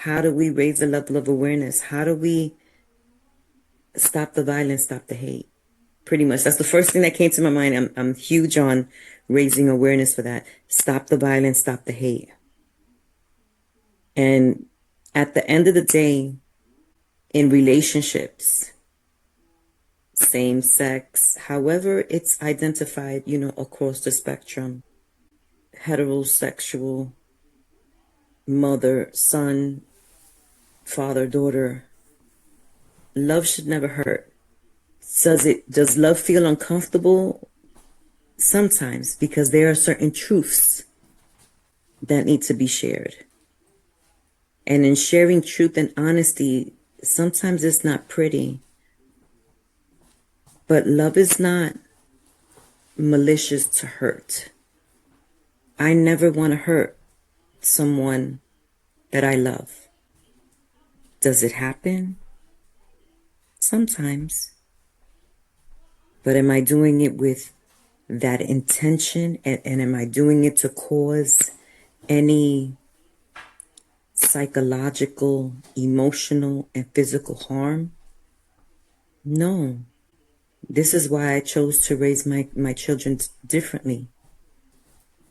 How do we raise the level of awareness? How do we stop the violence, stop the hate? Pretty much. That's the first thing that came to my mind. I'm huge on raising awareness for that. Stop the violence, stop the hate. And at the end of the day, in relationships, same sex, however it's identified, across the spectrum, heterosexual, mother, son, father, daughter, love should never hurt. Does love feel uncomfortable? Sometimes, because there are certain truths that need to be shared. And in sharing truth and honesty, sometimes it's not pretty. But love is not malicious to hurt. I never want to hurt someone that I love. Does it happen? Sometimes. But am I doing it with that intention? And am I doing it to cause any psychological, emotional, and physical harm? No. This is why I chose to raise my children differently.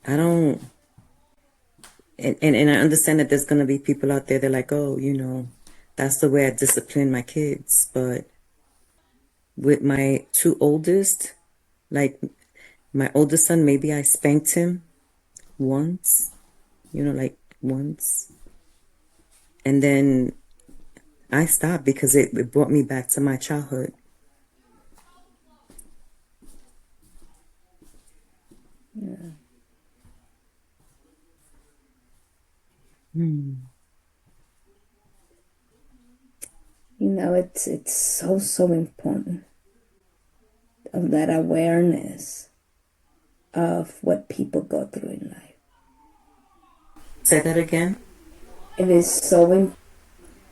I don't, and I understand that there's going to be people out there that are like, oh, that's the way I discipline my kids. But with my two oldest, like my oldest son, maybe I spanked him once, like once. And then I stopped because it brought me back to my childhood. Yeah. It's so important of that awareness of what people go through in life. Say that again. It is so important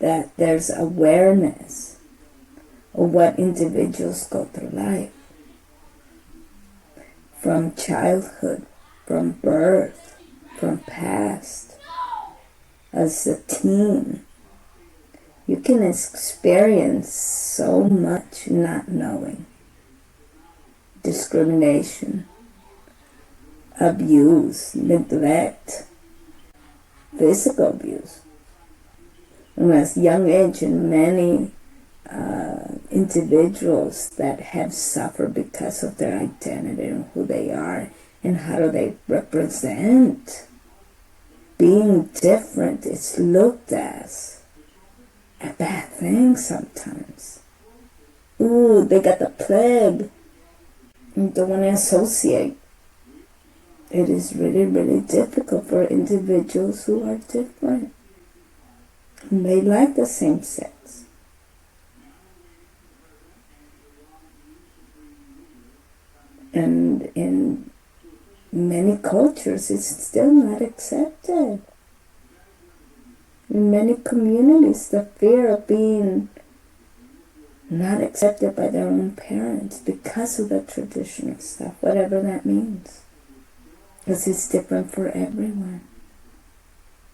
that there's awareness of what individuals go through life. From childhood, from birth, from past. As a teen, you can experience so much not knowing. Discrimination, abuse, neglect, physical abuse. And as young age, and many individuals that have suffered because of their identity and who they are and how do they represent. Being different is looked as a bad thing sometimes. Ooh, they got the plague. You don't want to associate. It is really, really difficult for individuals who are different. And they like the same sex. And in many cultures, it's still not accepted. In many communities, the fear of being not accepted by their own parents because of the traditional stuff, whatever that means. Because it's different for everyone.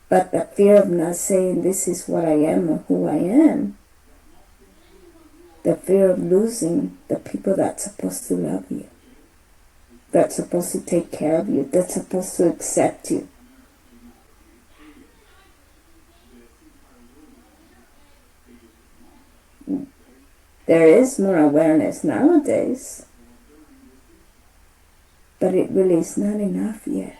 But the fear of not saying this is what I am or who I am, the fear of losing the people that's supposed to love you, that's supposed to take care of you, that's supposed to accept you. There is more awareness nowadays, but it really is not enough yet.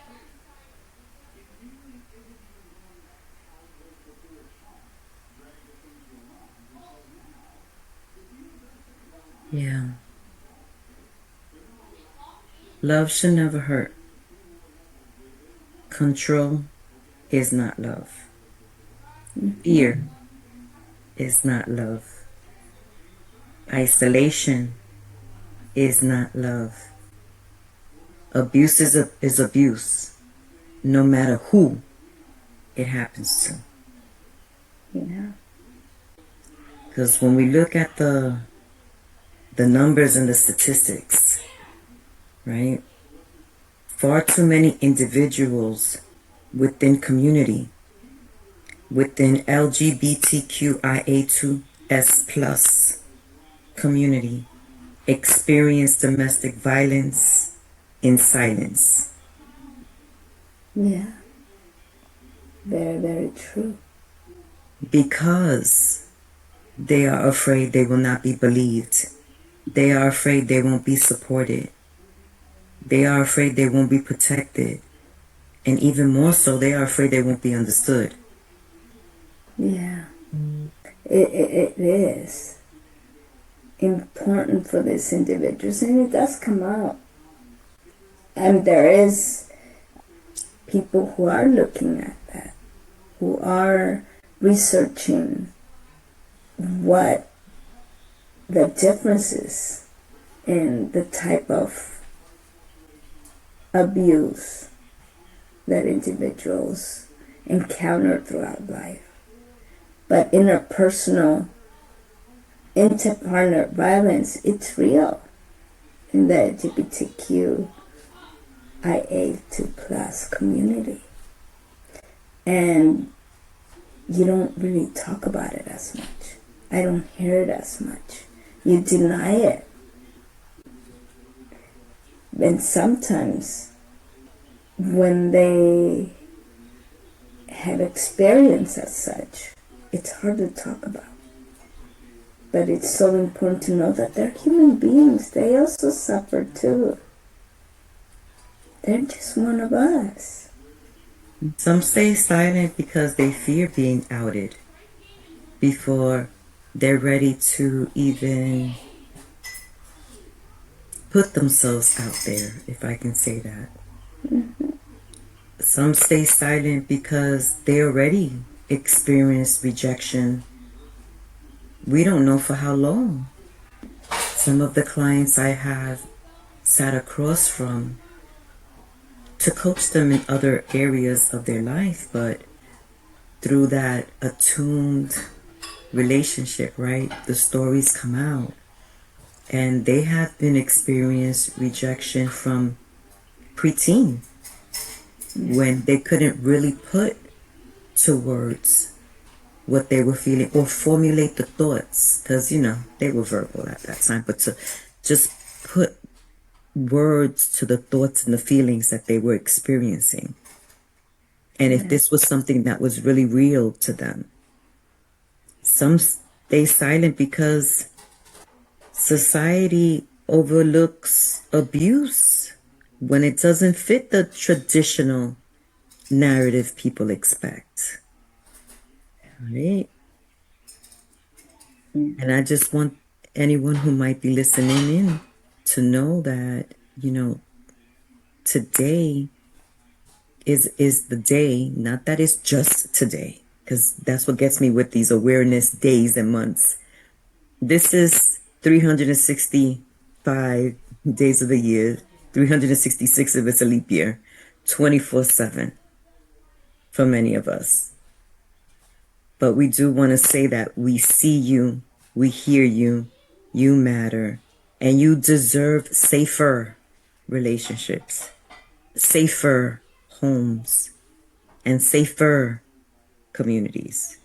Yeah. Love should never hurt. Control is not love. Fear is not love. Isolation is not love. Abuse is abuse, no matter who it happens to. Yeah. Because when we look at the numbers and the statistics, right? Far too many individuals within community within LGBTQIA2S plus community experience domestic violence in silence. Yeah. Very, very true. Because they are afraid they will not be believed. They are afraid they won't be supported. They are afraid they won't be protected. And even more so, they are afraid they won't be understood. Yeah. It is important for these individuals, and it does come out. And there is people who are looking at that, who are researching what the differences in the type of abuse that individuals encounter throughout life. But interpersonal, interpartner violence, it's real in the LGBTQIA2 plus community. And you don't really talk about it as much. I don't hear it as much. You deny it. And sometimes when they have experience as such, it's hard to talk about. But it's so important to know that they're human beings. They also suffer too. They're just one of us. Some stay silent because they fear being outed before they're ready to even put themselves out there, if I can say that. Mm-hmm. Some stay silent because they already experienced rejection. We don't know for how long. Some of the clients I have sat across from to coach them in other areas of their life, but through that attuned relationship, right, the stories come out. And they have been experienced rejection from preteen, when they couldn't really put to words what they were feeling or formulate the thoughts, because they were verbal at that time, but to just put words to the thoughts and the feelings that they were experiencing, and if this was something that was really real to them. Some stay silent because society overlooks abuse when it doesn't fit the traditional narrative people expect. Right? And I just want anyone who might be listening in to know that, today is the day, not that it's just today, because that's what gets me with these awareness days and months. This is 365 days of the year, 366 if it's a leap year, 24/7 for many of us. But we do want to say that we see you, we hear you, you matter, and you deserve safer relationships, safer homes, and safer communities.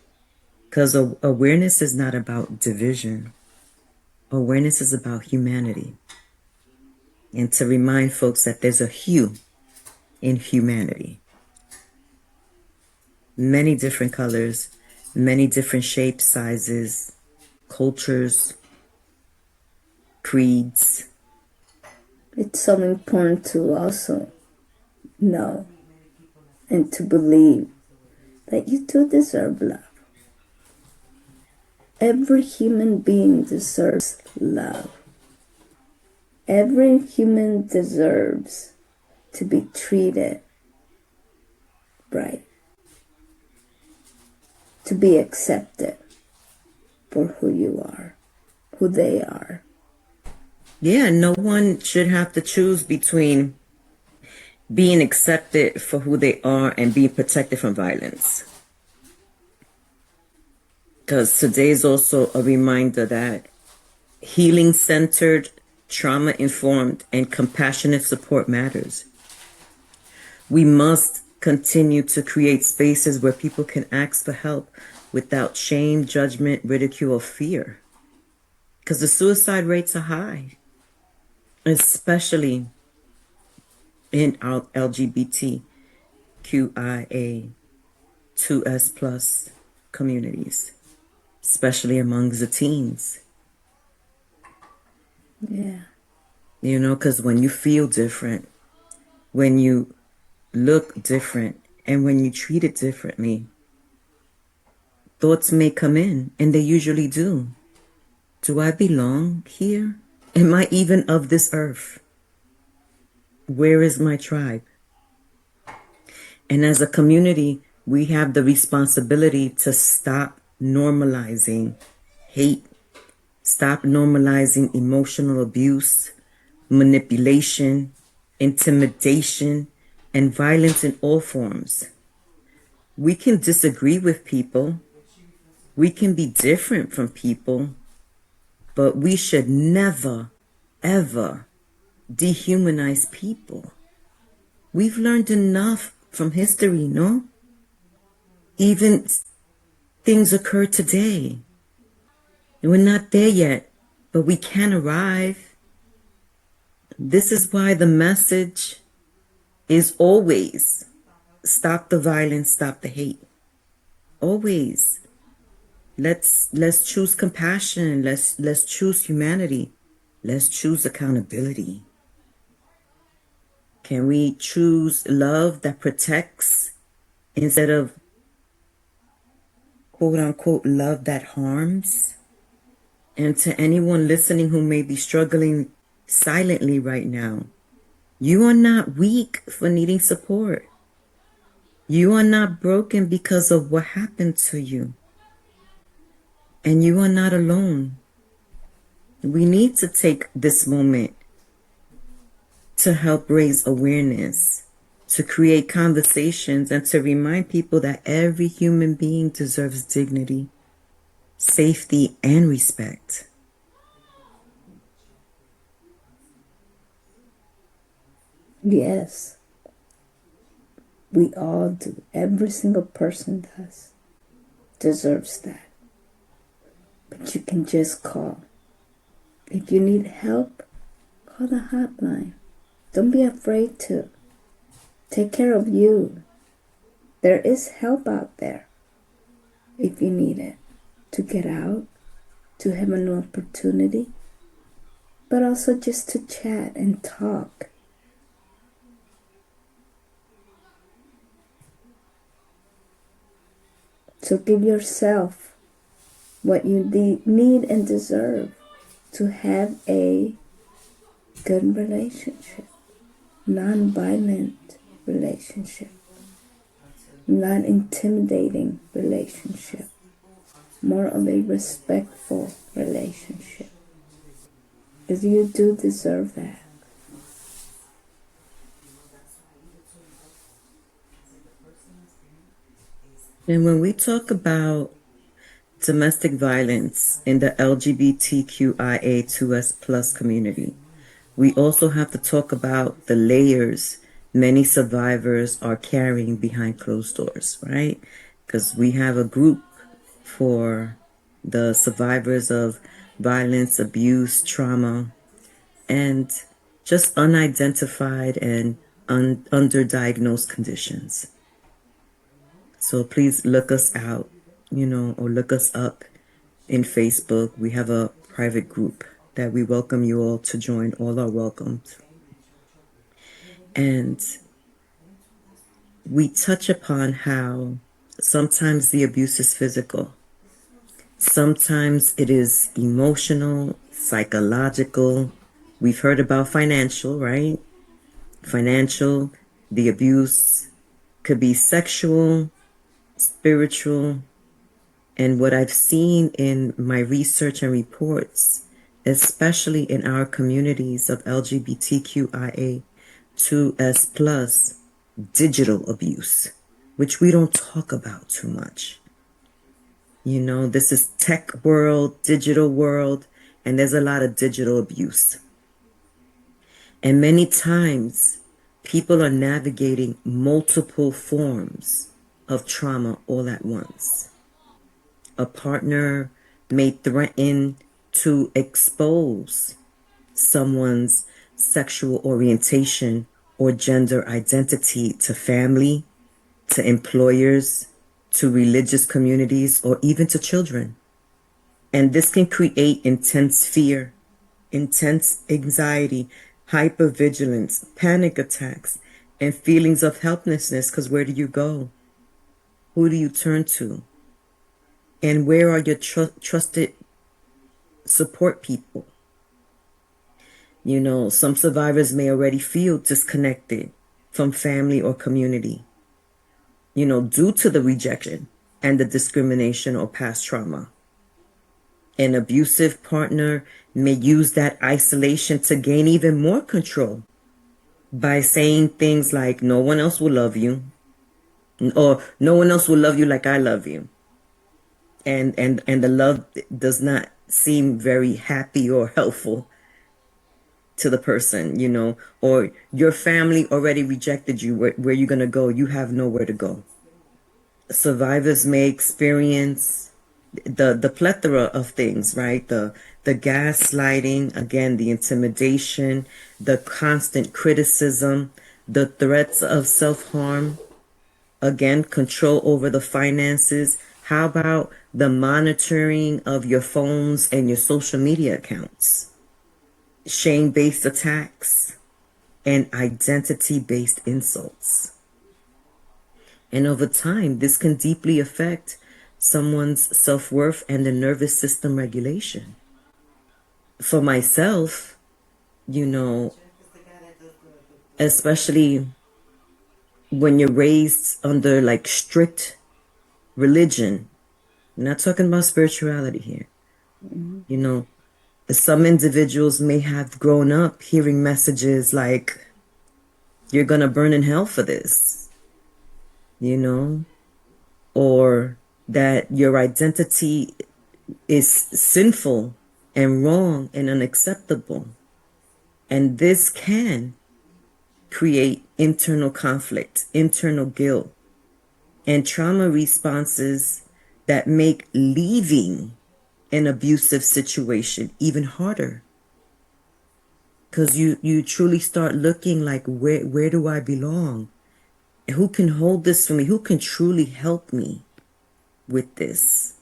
Because awareness is not about division. Awareness is about humanity. And to remind folks that there's a hue in humanity. Many different colors, many different shapes, sizes, cultures, creeds. It's so important to also know and to believe that you do deserve love. Every human being deserves love. Every human deserves to be treated right, to be accepted for who you are, who they are. Yeah, no one should have to choose between being accepted for who they are and being protected from violence. Because today is also a reminder that healing-centered, trauma-informed, and compassionate support matters. We must continue to create spaces where people can ask for help without shame, judgment, ridicule, or fear. Because the suicide rates are high, especially in our LGBTQIA2S plus communities, especially amongst the teens. Yeah. You know, because when you feel different, when you look different, and when you treat it differently, thoughts may come in, and they usually do. Do I belong here? Am I even of this earth? Where is my tribe? And as a community, we have the responsibility to stop normalizing hate, stop normalizing emotional abuse, manipulation, intimidation, and violence in all forms. We can disagree with people. We can be different from people, but we should never, ever dehumanize people. We've learned enough from history, no? Even things occur today. And we're not there yet, but we can arrive. This is why the message is always stop the violence, stop the hate. Always. Let's choose compassion. Let's choose humanity. Let's choose accountability. Can we choose love that protects instead of quote unquote love that harms? And to anyone listening who may be struggling silently right now, you are not weak for needing support. You are not broken because of what happened to you. And you are not alone. We need to take this moment to help raise awareness, to create conversations, and to remind people that every human being deserves dignity, safety, and respect. Yes. We all do. Every single person does. Deserves that. But you can just call. If you need help, call the hotline. Don't be afraid to. Take care of you. There is help out there if you need it. To get out, to have an opportunity, but also just to chat and talk. So give yourself what you need and deserve to have a good relationship, non-violent relationship, non-intimidating relationship, more of a respectful relationship. Because you do deserve that. And when we talk about domestic violence in the LGBTQIA2S plus community, we also have to talk about the layers many survivors are carrying behind closed doors, right? Because we have a group for the survivors of violence, abuse, trauma, and just unidentified and underdiagnosed conditions. So please look us out, or look us up in Facebook. We have a private group that we welcome you all to join. All are welcomed. And we touch upon how sometimes the abuse is physical. Sometimes it is emotional, psychological. We've heard about financial, right? Financial, the abuse could be sexual, spiritual, and what I've seen in my research and reports, especially in our communities of LGBTQIA2S plus, digital abuse, which we don't talk about too much. This is tech world, digital world, and there's a lot of digital abuse. And many times People are navigating multiple forms of trauma all at once. A partner may threaten to expose someone's sexual orientation or gender identity to family, to employers, to religious communities, or even to children. And this can create intense fear, intense anxiety, hypervigilance, panic attacks, and feelings of helplessness. Because where do you go? Who do you turn to? And where are your trusted support people? You know, some survivors may already feel disconnected from family or community, you know, due to the rejection and the discrimination or past trauma. An abusive partner may use that isolation to gain even more control by saying things like, no one else will love you, or no one else will love you like I love you. And the love does not seem very happy or helpful to the person, you know, or your family already rejected you. Where you going to go? You have nowhere to go. Survivors may experience the plethora of things, right? The gaslighting, again, the intimidation, the constant criticism, the threats of self-harm, again, control over the finances. How about the monitoring of your phones and your social media accounts? Shame-based attacks and identity-based insults. And over time, this can deeply affect someone's self-worth and the nervous system regulation. For myself, you know, especially when you're raised under like strict religion, I'm not talking about spirituality here. You know, some individuals may have grown up hearing messages like, you're going to burn in hell for this, you know, or that your identity is sinful and wrong and unacceptable. And this can create internal conflict, internal guilt, and trauma responses that make leaving an abusive situation even harder. Because you truly start looking like, where do I belong? Who can hold this for me? Who can truly help me with this?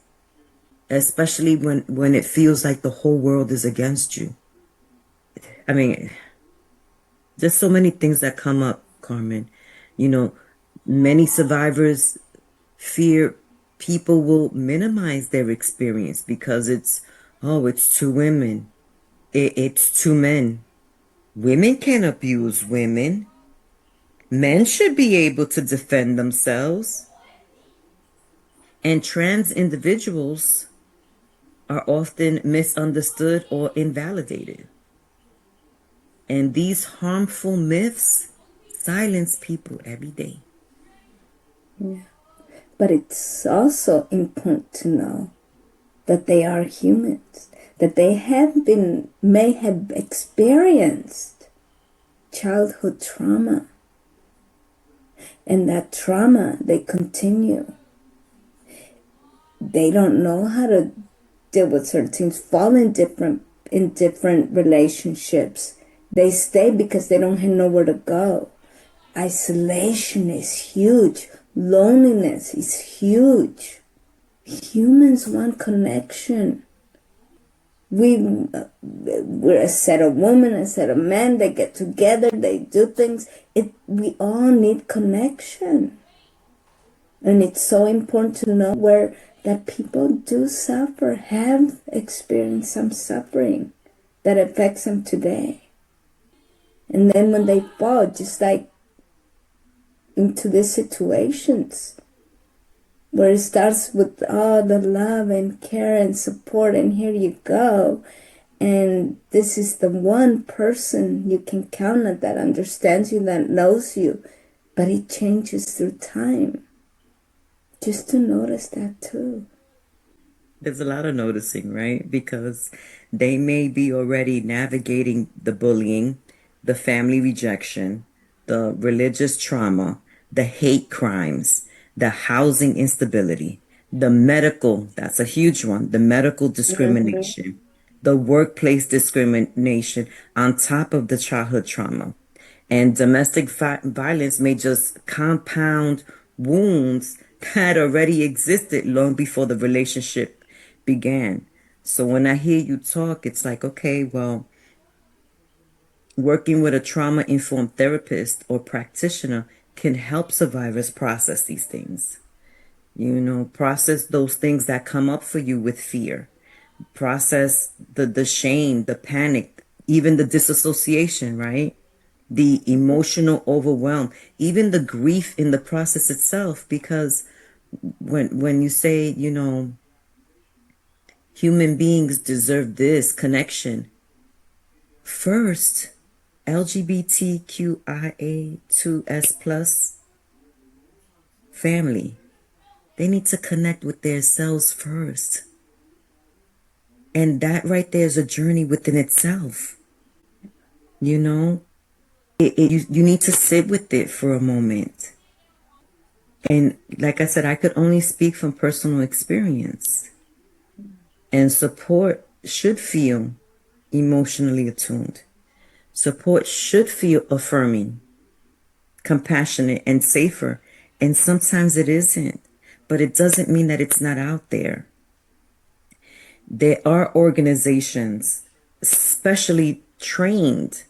Especially when it feels like the whole world is against you. I mean, there's so many things that come up, Carmen. You know, many survivors fear people will minimize their experience because it's two women. It's two men. Women can abuse women. Men should be able to defend themselves. And trans individuals are often misunderstood or invalidated. And these harmful myths silence people every day. Yeah. But it's also important to know that they are humans, that they may have experienced childhood trauma. And that trauma, they continue. They don't know how to deal with certain things, fall in different relationships. They stay because they don't have nowhere to go. Isolation is huge. Loneliness is huge. Humans want connection. We're a set of women, a set of men. They get together, they do things. We all need connection. And it's so important to know that people do suffer, have experienced some suffering that affects them today. And then when they fall, just like into these situations where it starts with all the love and care and support, and here you go, and this is the one person you can count on that understands you, that knows you, but it changes through time. Just to notice that too. There's a lot of noticing, right? Because they may be already navigating the bullying, the family rejection, the religious trauma, the hate crimes, the housing instability, the medical, that's a huge one, the medical Mm-hmm. discrimination, the workplace discrimination on top of the childhood trauma. And domestic violence may just compound wounds that already existed long before the relationship began. So when I hear you talk, it's like, okay, well, working with a trauma informed therapist or practitioner can help survivors process these things. Process those things that come up for you with fear. Process the shame, the panic, even the disassociation, right? The emotional overwhelm, even the grief in the process itself. Because when you say, human beings deserve this connection, first, LGBTQIA2S plus family, they need to connect with themselves first. And that right there is a journey within itself. You know, you need to sit with it for a moment. And like I said, I could only speak from personal experience. And support should feel emotionally attuned. Support should feel affirming, compassionate, and safer. And sometimes it isn't, but it doesn't mean that it's not out there. There are organizations specially trained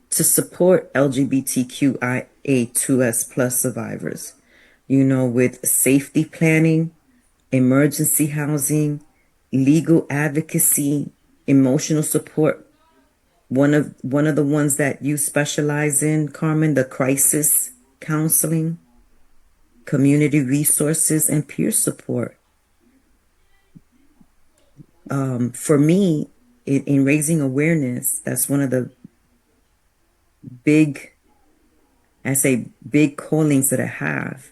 to support LGBTQIA2S plus survivors, with safety planning, emergency housing, legal advocacy, emotional support. One of the ones that you specialize in, Carmen, the crisis counseling, community resources, and peer support. For me, in raising awareness, that's one of the big, I say big callings that I have,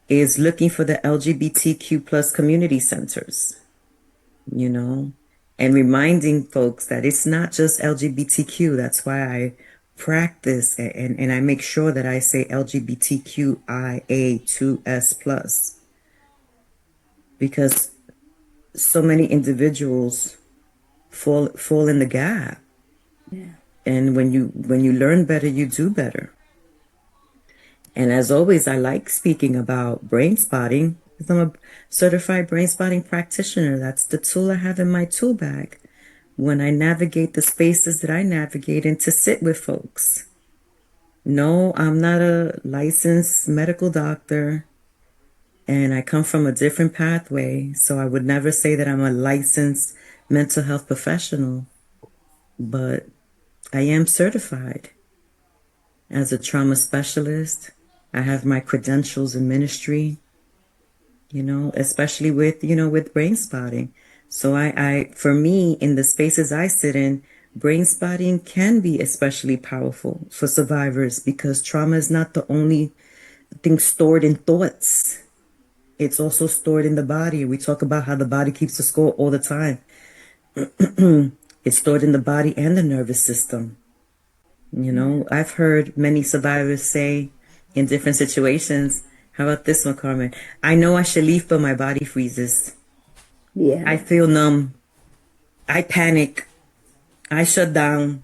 is looking for the LGBTQ plus community centers, and reminding folks that it's not just LGBTQ. That's why I practice and I make sure that I say LGBTQIA2S plus, because so many individuals fall in the gap. Yeah. And when you learn better, you do better. And as always, I like speaking about brain spotting because I'm a certified brain spotting practitioner. That's the tool I have in my tool bag when I navigate the spaces that I navigate and to sit with folks. No, I'm not a licensed medical doctor, and I come from a different pathway. So I would never say that I'm a licensed mental health professional, but I am certified as a trauma specialist. I have my credentials in ministry, especially with brain spotting. So for me, in the spaces I sit in, brain spotting can be especially powerful for survivors because trauma is not the only thing stored in thoughts. It's also stored in the body. We talk about how the body keeps the score all the time. It's stored in the body and the nervous system. I've heard many survivors say in different situations, how about this one, Carmen? I know I should leave, but my body freezes. Yeah. I feel numb. I panic. I shut down.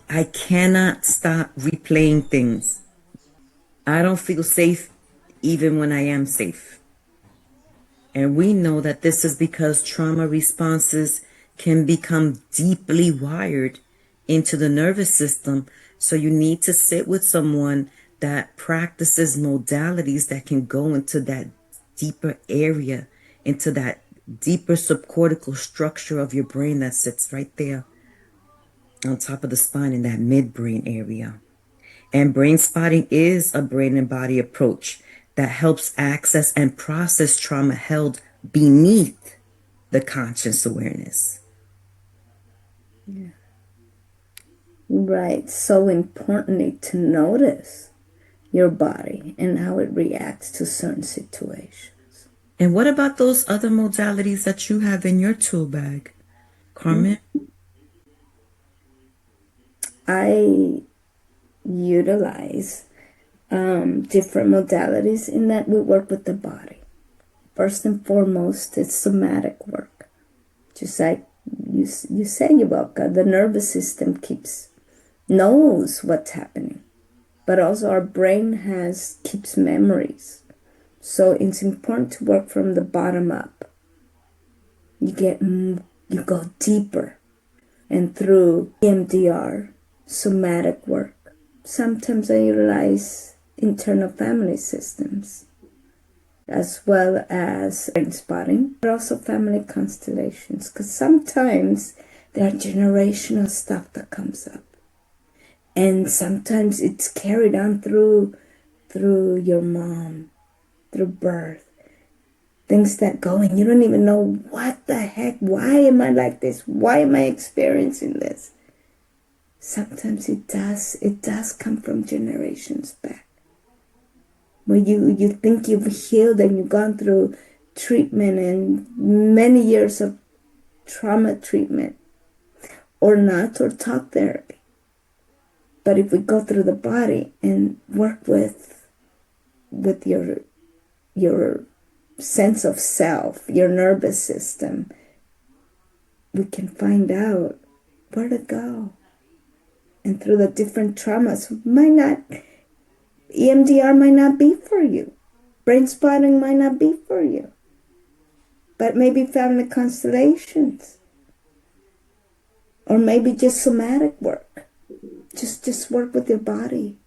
I cannot stop replaying things. I don't feel safe even when I am safe. And we know that this is because trauma responses can become deeply wired into the nervous system. So you need to sit with someone that practices modalities that can go into that deeper area, into that deeper subcortical structure of your brain that sits right there on top of the spine in that midbrain area. And brain spotting is a brain and body approach that helps access and process trauma held beneath the conscious awareness. Yeah. Right. So importantly to notice your body and how it reacts to certain situations. And what about those other modalities that you have in your tool bag, Carmen? I utilize different modalities in that we work with the body. First and foremost, it's somatic work. Just like you say, Yuvelca, the nervous system knows what's happening, but also our brain keeps memories. So it's important to work from the bottom up. You go deeper, and through EMDR, somatic work. Sometimes I utilize internal family systems, as well as brain spotting, but also family constellations, because sometimes there are generational stuff that comes up, and sometimes it's carried on through your mom, through birth. Things that go and you don't even know what the heck, why am I like this? Why am I experiencing this? Sometimes it does come from generations back. Where you think you've healed and you've gone through treatment and many years of trauma treatment, or not, or talk therapy. But if we go through the body and work with your sense of self, your nervous system, we can find out where to go. And through the different traumas, EMDR might not be for you. Brain spotting might not be for you. But maybe family constellations. Or maybe just somatic work. Just work with your body.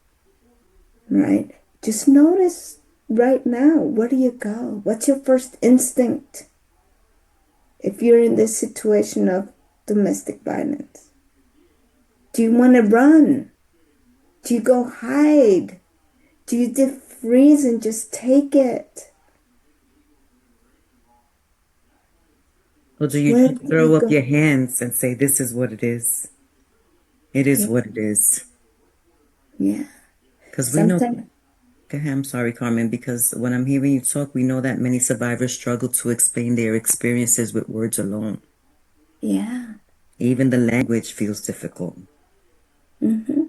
Right? Just notice right now, where do you go? What's your first instinct? If you're in this situation of domestic violence, do you want to run? Do you go hide? Do you freeze and just take it? Or do you throw up your hands and say, this is what it is? It is what it is. Yeah. Because we know... Go ahead, I'm sorry, Carmen, because when I'm hearing you talk, we know that many survivors struggle to explain their experiences with words alone. Yeah. Even the language feels difficult. Mm-hmm.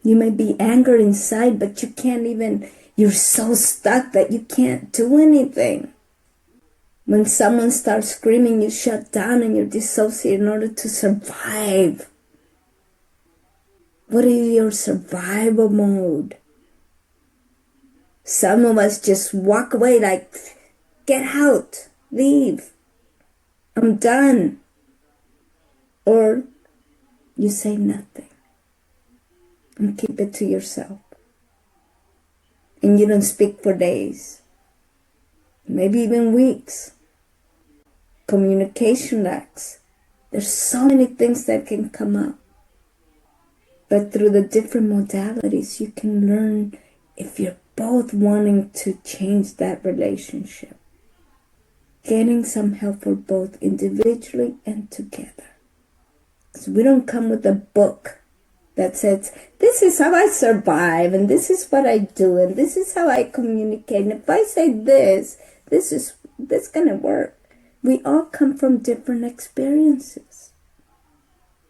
You may be angered inside, but you can't even, you're so stuck that you can't do anything. When someone starts screaming, you shut down and you dissociate in order to survive. What is your survival mode? Some of us just walk away like, get out, leave, I'm done. Or you say nothing and keep it to yourself. And you don't speak for days, maybe even weeks. Communication lacks. There's so many things that can come up. But through the different modalities, you can learn if you're both wanting to change that relationship. Getting some help for both individually and together. So we don't come with a book that says, this is how I survive, and this is what I do, and this is how I communicate. And if I say this gonna work. We all come from different experiences.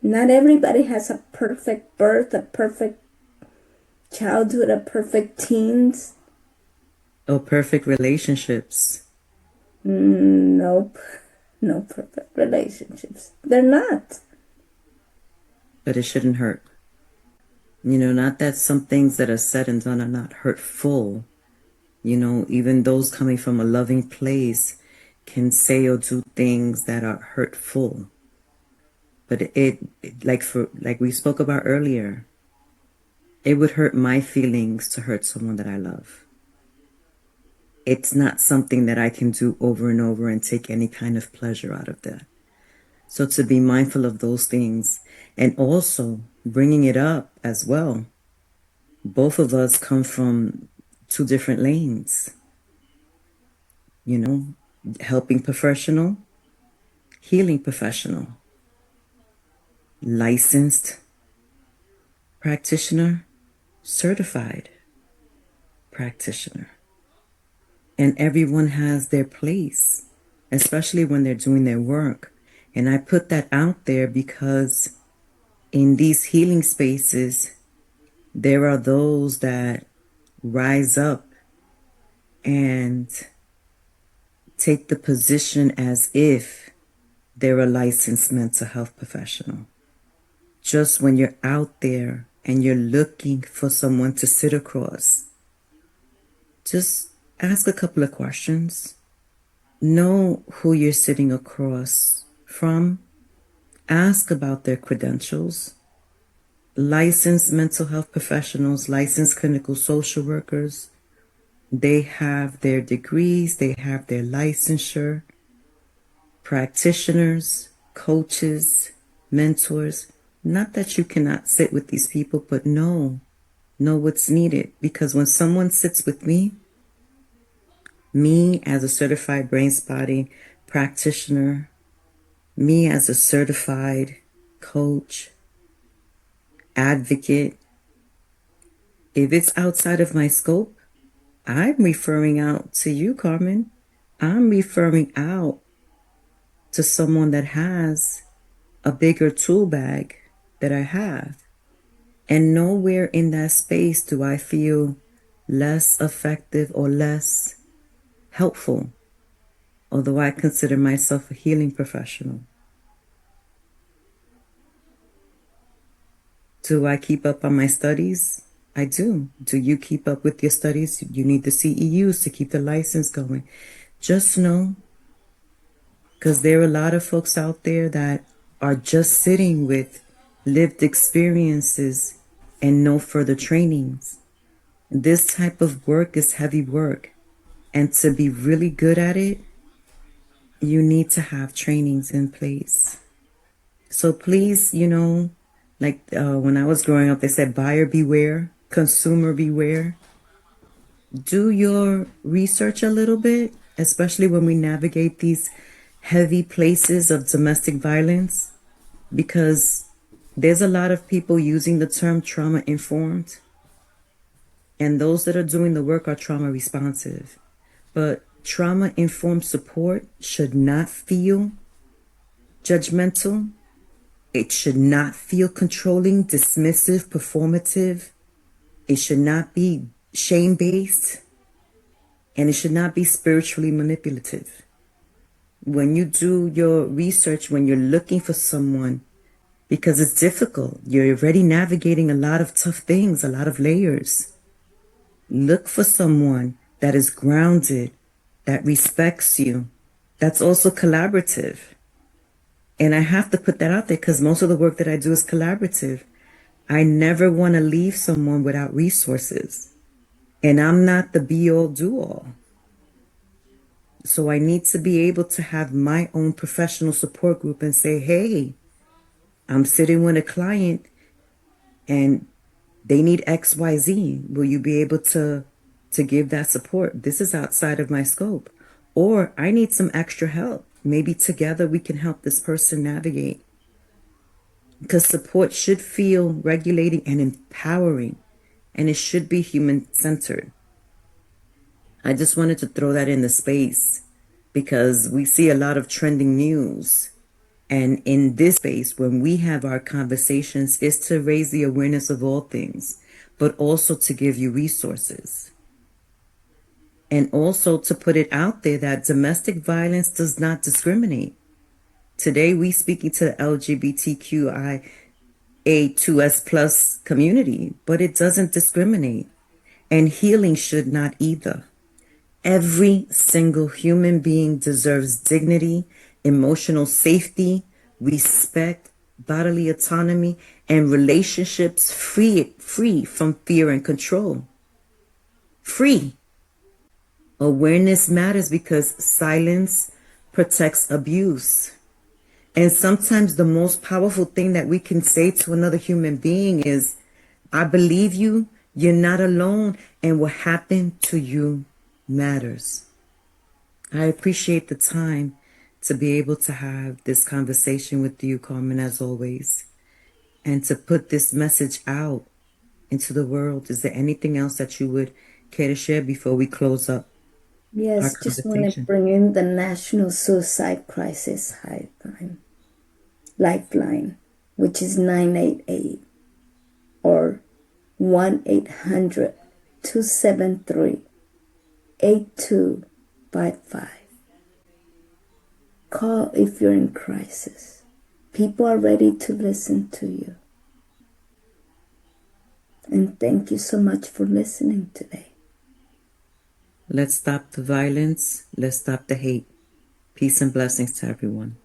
Not everybody has a perfect birth, a perfect childhood, a perfect teens. Or perfect relationships. Nope. No perfect relationships. They're not. But it shouldn't hurt. Not that some things that are said and done are not hurtful. Even those coming from a loving place can say or do things that are hurtful. But like we spoke about earlier, it would hurt my feelings to hurt someone that I love. It's not something that I can do over and over and take any kind of pleasure out of that. So to be mindful of those things, and also bringing it up as well. Both of us come from two different lanes. Helping professional, healing professional, licensed practitioner, certified practitioner. And everyone has their place, especially when they're doing their work. And I put that out there because in these healing spaces, there are those that rise up and take the position as if they're a licensed mental health professional. Just when you're out there and you're looking for someone to sit across, just ask a couple of questions. Know who you're sitting across from. Ask about their credentials. Licensed mental health professionals, licensed clinical social workers, they have their degrees, they have their licensure. Practitioners, coaches, mentors, not that you cannot sit with these people, but know what's needed. Because when someone sits with me as a certified brain spotting practitioner, me as a certified coach, advocate, if it's outside of my scope, I'm referring out to you, Carmen. I'm referring out to someone that has a bigger tool bag that I have. And nowhere in that space do I feel less effective or less helpful, although I consider myself a healing professional. Do I keep up on my studies? I do. Do you keep up with your studies? You need the CEUs to keep the license going. Just know, because there are a lot of folks out there that are just sitting with lived experiences and no further trainings. This type of work is heavy work. And to be really good at it, you need to have trainings in place. So please, like when I was growing up, they said buyer beware, consumer beware. Do your research a little bit, especially when we navigate these heavy places of domestic violence, because there's a lot of people using the term trauma informed, and those that are doing the work are trauma responsive. But trauma informed support should not feel judgmental. It should not feel controlling, dismissive, performative. It should not be shame based, and it should not be spiritually manipulative. When you do your research, when you're looking for someone, because it's difficult, you're already navigating a lot of tough things, a lot of layers. Look for someone that is grounded, that respects you, that's also collaborative. And I have to put that out there because most of the work that I do is collaborative. I never want to leave someone without resources. And I'm not the be-all, do-all. So I need to be able to have my own professional support group and say, hey, I'm sitting with a client and they need XYZ. Will you be able to give that support? This is outside of my scope. Or I need some extra help. Maybe together we can help this person navigate. Because support should feel regulating and empowering, and it should be human-centered. I just wanted to throw that in the space because we see a lot of trending news. And in this space, when we have our conversations, is to raise the awareness of all things, but also to give you resources. And also to put it out there that domestic violence does not discriminate. Today, we speaking to the LGBTQIA2S plus community, but it doesn't discriminate. And healing should not either. Every single human being deserves dignity, emotional safety, respect, bodily autonomy, and relationships free from fear and control. Free. Awareness matters because silence protects abuse. And sometimes the most powerful thing that we can say to another human being is, I believe you, you're not alone, and what happened to you matters. I appreciate the time to be able to have this conversation with you, Carmen, as always, and to put this message out into the world. Is there anything else that you would care to share before we close up? Yes, just want to bring in the National Suicide Crisis Lifeline, which is 988 or 1-800 273 8255. Call if you're in crisis. People are ready to listen to you. And thank you so much for listening today. Let's stop the violence. Let's stop the hate. Peace and blessings to everyone.